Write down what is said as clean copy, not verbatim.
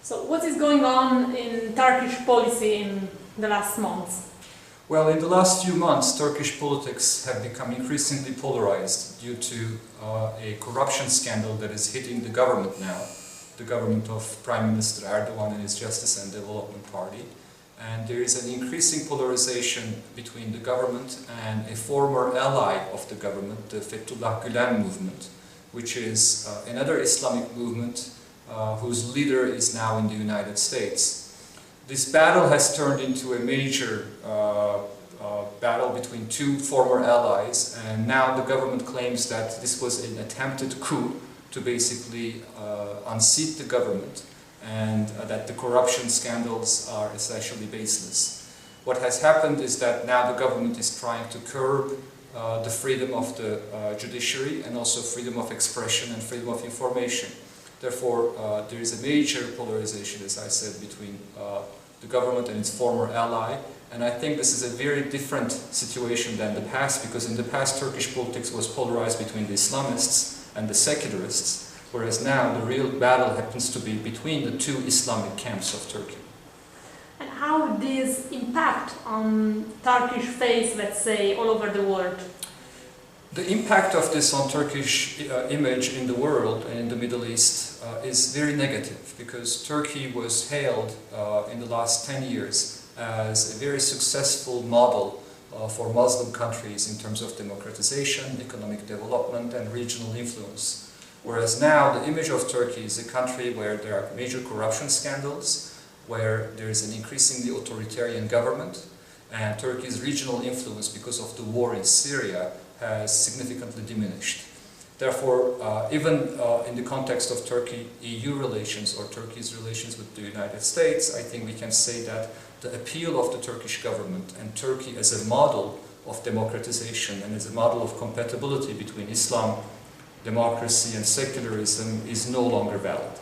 So what is going on in Turkish policy in the last months? Well, in the last few months, Turkish politics have become increasingly polarized due to a corruption scandal that is hitting the government now, the government of Prime Minister Erdogan and his Justice and Development Party. And there is an increasing polarization between the government and a former ally of the government, the Fethullah Gulen movement, which is another Islamic movement whose leader is now in the United States. This battle has turned into a major battle between two former allies, and now the government claims that this was an attempted coup to basically unseat the government, and that the corruption scandals are essentially baseless. What has happened is that now the government is trying to curb the freedom of the judiciary and also freedom of expression and freedom of information. Therefore, there is a major polarization, as I said, between the government and its former ally. And I think this is a very different situation than the past, because in the past Turkish politics was polarized between the Islamists and the secularists, whereas now the real battle happens to be between the two Islamic camps of Turkey. And how would this impact on Turkish face, let's say, all over the world? The impact of this on Turkish image in the world and in the Middle East is very negative, because Turkey was hailed in the last 10 years as a very successful model for Muslim countries in terms of democratization, economic development and regional influence. Whereas now the image of Turkey is a country where there are major corruption scandals, where there is an increasingly authoritarian government, and Turkey's regional influence because of the war in Syria has significantly diminished. Therefore, even in the context of Turkey-EU relations or Turkey's relations with the United States, I think we can say that the appeal of the Turkish government and Turkey as a model of democratization and as a model of compatibility between Islam, democracy and secularism is no longer valid.